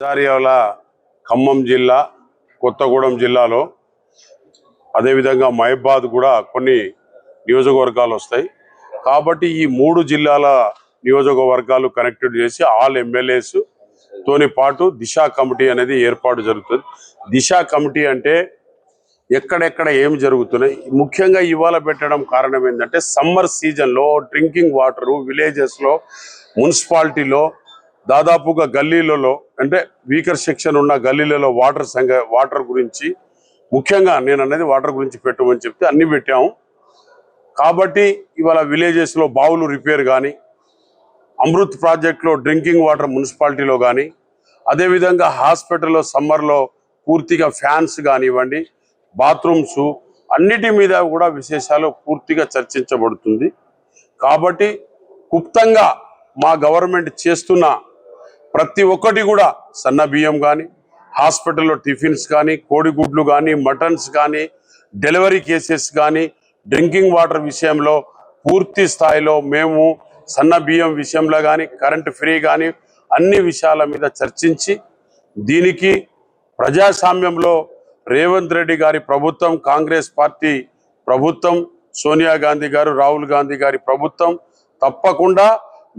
జారియాల ఖమ్మం జిల్లా, కొత్తగూడెం జిల్లాలో అదేవిధంగా మహబాద్ కూడా కొన్ని నియోజకవర్గాలు వస్తాయి. కాబట్టి ఈ 3 జిల్లాల నియోజకవర్గాలు కనెక్టెడ్ చేసి ఆల్ ఎమ్మెల్యేస్ తోని పాటు దిశ కమిటీ అనేది ఏర్పాటు జరుగుతుంది. దిశ కమిటీ అంటే ఎక్కడెక్కడ ఏం జరుగుతున్నాయి, ముఖ్యంగా ఇవాళ పెట్టడం కారణం ఏంటంటే సమ్మర్ సీజన్లో డ్రింకింగ్ వాటరు విలేజెస్లో, మున్సిపాలిటీలో దాదాపుగా గల్లీలలో అంటే వీకర్ సెక్షన్ ఉన్న గల్లీలలో వాటర్ గురించి ముఖ్యంగా నేను అనేది వాటర్ గురించి పెట్టమని చెప్తే అన్ని పెట్టాము. కాబట్టి ఇవాళ విలేజెస్లో బావులు రిపేర్ కానీ, అమృత్ ప్రాజెక్టులో డ్రింకింగ్ వాటర్ మున్సిపాలిటీలో కానీ, అదేవిధంగా హాస్పిటల్లో సమ్మర్లో పూర్తిగా ఫ్యాన్స్ కానివ్వండి, బాత్రూమ్స్ అన్నిటి మీద కూడా విశేషాలు పూర్తిగా చర్చించబడుతుంది. కాబట్టి క్లుప్తంగా మా గవర్నమెంట్ చేస్తున్న ప్రతి ఒక్కటి కూడా సన్న బియ్యం కానీ, హాస్పిటల్లో టిఫిన్స్ కానీ, కోడిగుడ్లు కానీ, మటన్స్ కానీ, డెలివరీ కేసెస్ కానీ, డ్రింకింగ్ వాటర్ విషయంలో పూర్తి స్థాయిలో మేము సన్న బియ్యం విషయంలో కానీ, కరెంటు ఫ్రీ కానీ అన్ని విషయాల మీద చర్చించి దీనికి ప్రజాస్వామ్యంలో రేవంత్ రెడ్డి గారి ప్రభుత్వం, కాంగ్రెస్ పార్టీ ప్రభుత్వం, సోనియా గాంధీ గారు, రాహుల్ గాంధీ గారి ప్రభుత్వం తప్పకుండా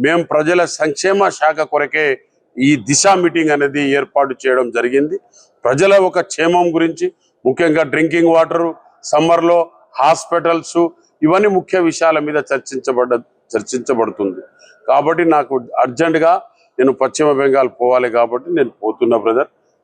మేము ప్రజల సంక్షేమ శాఖ కొరకే ఈ దిశ మీటింగ్ అనేది ఏర్పాటు చేయడం జరిగింది. ప్రజల ఒక క్షేమం గురించి ముఖ్యంగా డ్రింకింగ్ వాటరు, సమ్మర్లో హాస్పిటల్స్ ఇవన్నీ ముఖ్య విషయాల మీద చర్చించబడుతుంది. కాబట్టి నాకు అర్జెంటుగా నేను పశ్చిమ బెంగాల్ పోవాలి కాబట్టి నేను పోతున్నా బ్రదర్.